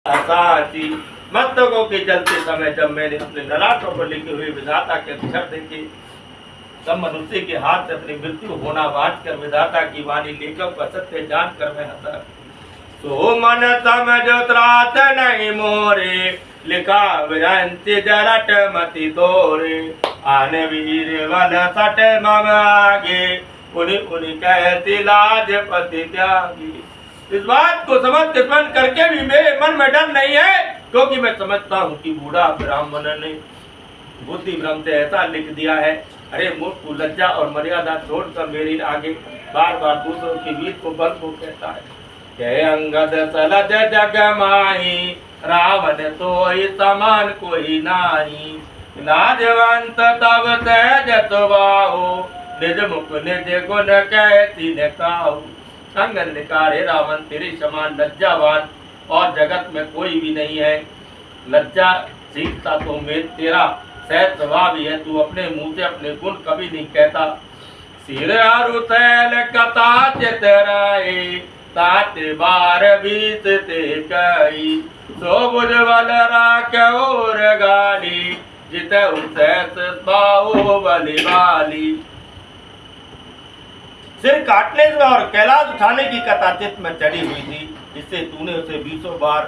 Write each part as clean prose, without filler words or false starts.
साची मस्तकों के जलते समय जब मैंने अपने ललाटों पर लिखे हुए विधाता के अक्षर देखे, तब मनुष्य के हाथ से अपनी मृत्यु होना बांट कर विधाता की वाणी लेखक का सत्य जान कर मैं हंसा। सो मन समझो त्रात नहीं मोरे, लिखा विरंति जरट मति तोरे। आन वीर वन सट मम आगे, उन्हीं उन्हीं कहती लाज पति त्यागी। इस बात को समझ स्मरण करके भी मेरे मन में डर नहीं है, क्योंकि मैं समझता हूँ कि बूढ़ा ब्राह्मण ने बुद्धि भ्रम से ऐसा लिख दिया है। अरे मूर्ख, लज्जा और मर्यादा छोड़कर मेरे आगे बार बार दूसरों के वीर को बल को कहता है। जय अंगद सलज जग माही, रावण तो समान कोई नाही। लाजवंत तब तेज बाहो, निज मुख निज गुण कहती न काहू। अंगद ने कहा, रे रावण, तेरे समान लज्जावान और जगत में कोई भी नहीं है। लज्जा सीखता तो तेरा सहज स्वभाव ही है, तू अपने मुंह से अपने गुण कभी नहीं कहता। सिर अरु तैल कथा चितराए, तात बार बीत ते कई। सो बुझबल राख और गाली, जित सहस बाहु बलि बाली। सिर काटने और कैलाश उठाने की कथा चित्त में चढ़ी हुई थी, जिससे तूने उसे 20 बार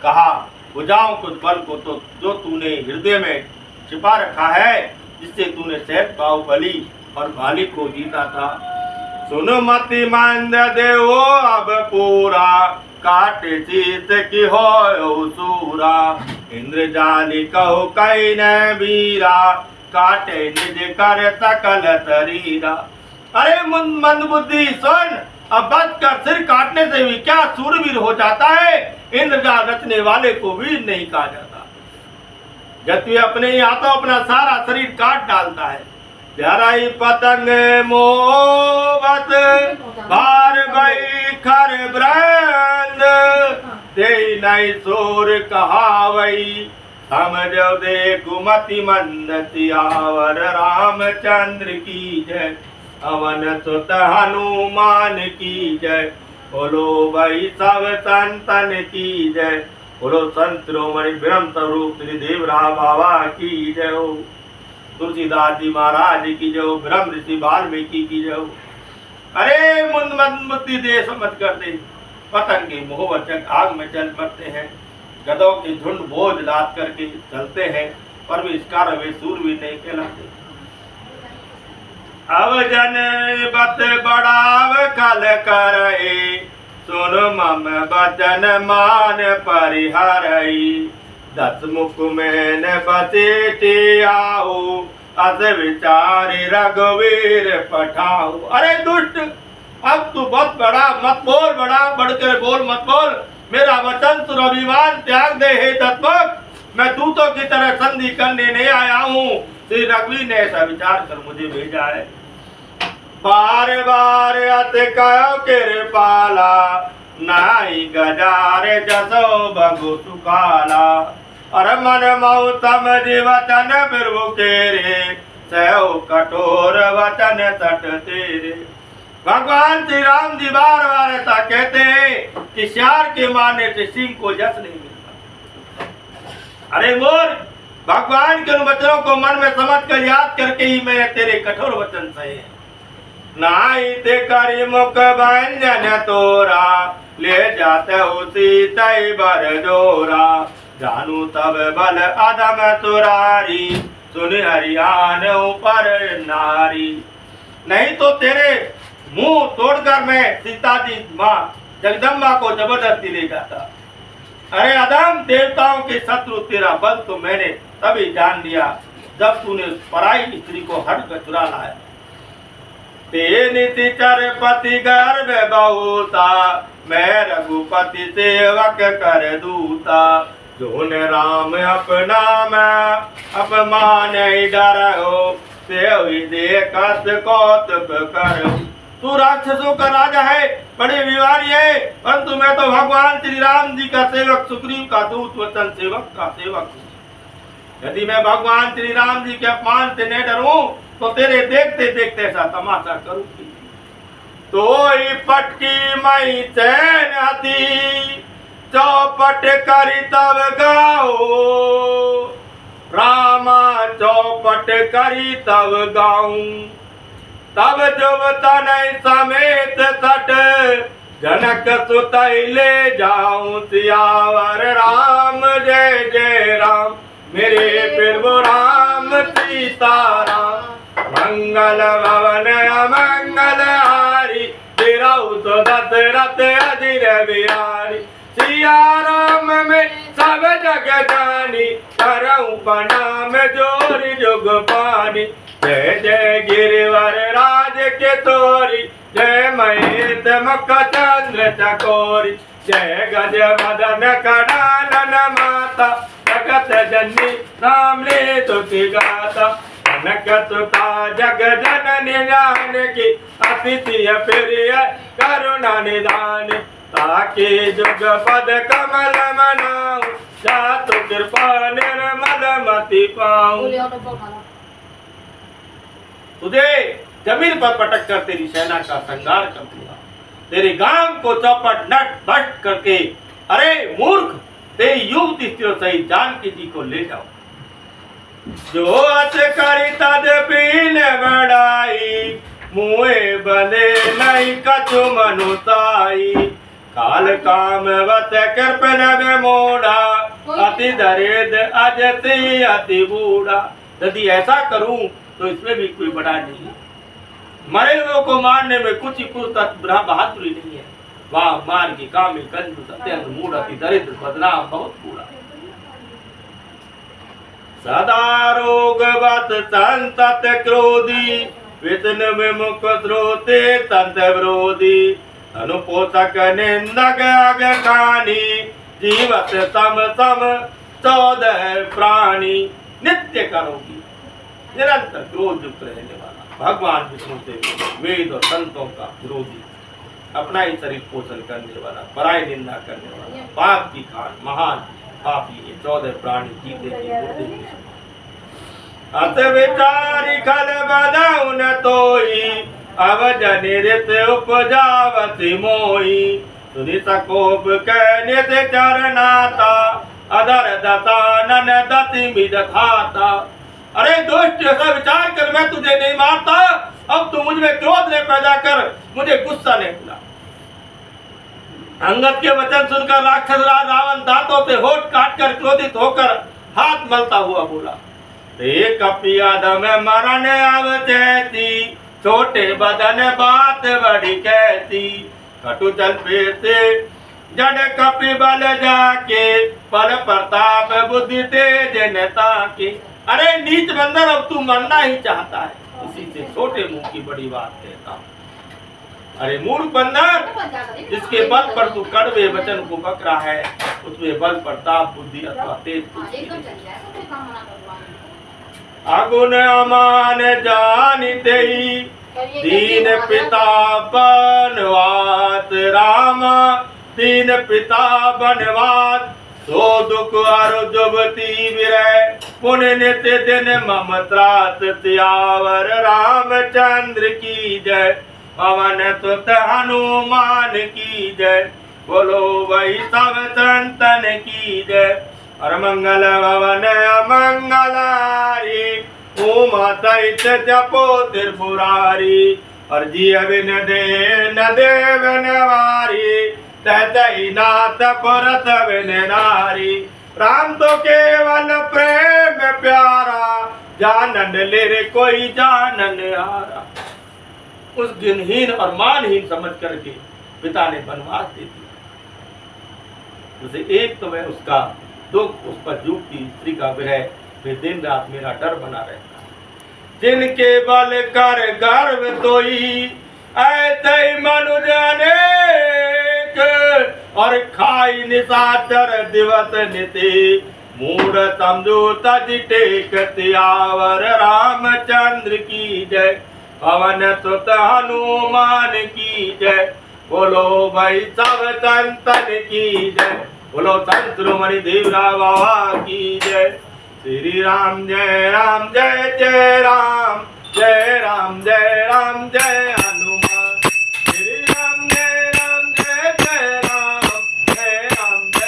कहा, बुझाऊं कुछ बल को, तो जो तूने हृदय में छिपा रखा है, जिससे तूने सहज बाहुबली और भाली को जीता था। सुनो मति मंद देवो अब पूरा, काट चीत की हो सूरा। इंद्र जाली कहो कई न बीरा, काटे निज कर सकल शरीरा। अरे मंद बुद्धि सुन, अब बच कर सिर काटने से भी क्या सूरवीर हो जाता है। इंद्रजाल रचने वाले को वीर नहीं कहा जाता। जब अपने ही हाथों अपना सारा शरीर काट डालता है। जराई पतंग मोहबत बार भई खर ब्रंद, दे नहीं सोर कहावई। समझो देखो मति मंद सियावर रामचंद्र की जय। अवन सुत हनुमान की जय। बोलो भाई सब संतन की जय। बोलो संत शिरोमणि ब्रह्म स्वरूप श्री देवराय बाबा की जय हो। तुलसीदास जी महाराज की जय हो। ब्रह्म ऋषि वाल्मीकि की जय हो। अरे मुंद दे समझ कर दे, पतंगे मोहवचक आग में जल मरते हैं। गधों के झुंड बोझ लाद करके चलते हैं, पर भी इस कारण वे सूरवीर नहीं कहलाते। अब जन बत बढ़ाव कल करई, सुन मम बचन मान परिहरई। 10 मुख में न बसेटे आओ, अस विचारी रघुवीर पठाओ। अरे दुष्ट, अब तू बहुत बड़ा मत बोल, बड़ा बढ़कर बोल मत बोल। मेरा वचन सुन, अभिमान त्याग दे हे दत्तमुख। मैं दूतों की तरह संधि करने नहीं आया हूँ। श्री रघुवीर ने ऐसा विचार कर मुझे भेजा है। बार बार अत कयो कृपाला, नाई गजार जसो बगु सुकाला। अर मन मऊ समझ वचन प्रभु केरे, सहो कठोर वचन सट तेरे। भगवान श्री राम जी बार बार ऐसा कहते हैं कि श्यार के मारने से सिंह को यश नहीं मिलता। अरे मोर, भगवान के उन वचनों को मन में समझ कर याद करके ही मैंने तेरे कठोर वचन सहे हैं। नाई ते करी मुख भंजन तोरा, ले जाते उसी तय बर जोरा। जानू तब बल अदम तुरारी, सुन हरियान ऊपर नारी। नहीं तो तेरे मुंह तोड़कर मैं सीता जी माँ जगदम्बा को जबरदस्ती ले जाता। अरे अदम, देवताओं के शत्रु तेरा बल तो मैंने तभी जान लिया जब तूने पराई स्त्री को हट कर चुरा लाया। ते नीति चर पति गर्भ बहुता, मैं रघुपति सेवक कर दूता। जोन राम अपना मैं अपमान डर हो, से देखत कौतुक कर। तू राक्षसों का राजा है, बड़े विवारी है, परंतु मैं तो भगवान श्री राम जी का सेवक, सुग्रीव का दूत, वचन सेवक का सेवक हूँ। यदि मैं भगवान श्री राम जी के अपमान से न डरूं, तो तेरे देखते देखते ऐसा तमाशा करूंगी। तो पटकी मई चैन हती, चौपट करी तब गाओ, रामा चौपट करी तब गाऊं। तब जब तनय समेत सट, जनक सुतई ले जाऊं। सियावर राम जय जय राम, मेरे प्रभु राम सीताराम। मंगल भवन अमंगल हारी, तेरा तो दशरथ अधीर बिहारी। सिया राम में सब जग जानी, करऊं प्रणाम जोरी जुग पानी। जय जय गिरिवर राज के तोरी, जय महेश मुख चंद्र चकोरी। जय गज मदन कडानन माता, जगत जननी नाम ले तुझी गाता। कनक सुता जग जननी जानकी, अतिथि प्रिय करुणा निधान। ताकि जुग पद कमल मनाऊं, जातु कृपा निर्मल मति पाऊं। तुझे जमीन पर पटक कर तेरी सेना का संहार कर दिया, तेरे गांव को चौपट नट भट करके। अरे मूर्ख, तेरी युवती स्त्रियों सहित जानकी जी को ले जाओ। जो अच करी तदपि न बढ़ाई, मुँहे बंधे नहीं कछु मनुताई। काल काम वत कृपन में मोड़ा, अति दरिद्र अजति अति बूढ़ा। यदि ऐसा करूं तो इसमें भी कोई बड़ा नहीं है। मरे हुए को मारने में कुछ ही बहादुरी नहीं है। वाह मान की कामी कंजूस अत्यंत मूढ़ अति दरिद्र बदनाम बहुत बूढ़ा। सदा रोग वत संतत क्रोधी, वितन विमुख स्रोते तंत विरोधी। अनुपोषक निंदक अग खानी, जीवत सम सम 14 प्राणी। नित्य करोगी निरंतर क्रोध युक्त रहने वाला, भगवान विष्णु से वेद और संतों का विरोधी, अपना ही शरीर पोषण करने वाला, पराय निंदा करने वाला, पाप की खान महान पापी। ये 14 प्राणी जीते अत विचारी खल बदाऊ न तोई, अब जनित उपजावती मोई। सुनि सकोप कहने से चरनाता, अधर दतानन दति विदधाता। अरे दोस्त, ऐसा विचार कर मैं तुझे नहीं मारता। अब तू मुझ में क्रोध ने पैदा कर मुझे गुस्सा नहीं मिला। अंगद के वचन सुनकर राक्षस राज रावण दांतों से होठ काटकर क्रोधित होकर हाथ मलता हुआ बोला, एक कपियादम मरण अवचेती, छोटे बदन बात बड़ी कहती। कटु जल पे से जड़ कपि बल जाके, पल प्रताप बुद्धि तेज नेता के। अरे नीच बंदर, अब तू मरना ही चाहता है, इसी से छोटे मुंह की बड़ी बात कहता हूँ। अरे मूर्ख बंदर, जिसके बल पर तू कड़वे वचन को बक रहा है, उसमें बल प्रताप बुद्धि अथवा तेज अगुण अमान जानिते, दीन पिता बनवात रामा। दीन पिता बनवात, सो दुख अरु जुबती विरह। पुण्य नित्य दिन मम त्रात, सियावर रामचंद्र की जय। पवन सुत हनुमान की जय, बोलो वही सब संतन की जय। और मंगल भवन अमंगल हारी, उमा दैत जपो त्रिपुरारी। और जिय बिन दे न देव नवारी, तहि नाथ परत बिन नारी। राम तो केवल प्रेम प्यारा, जानन ले कोई जानन हारा। उस गुणहीन और मानहीन समझ करके पिता ने वनवास दे दिया। उसे एक तो मैं उसका दुख, उस पर जुटती स्त्री का विरह, वे दिन रात मेरा डर बना रहता। जिनके बल कर गर्व तोई, ऐसे मनुज अनेक। और खाई निशाचर दिवस निति, मूढ़ समझो तज टेक। सियावर रामचंद्र की जय, पवन सुत हनुमान की जय। बोलो भाई सब संतन की जय, बोलो संत शिरोमणि देवराव बाबा की जय। श्री राम जय राम जय जय राम, जय राम जय राम जय हनुमान। श्री राम जय जय राम, जय राम जय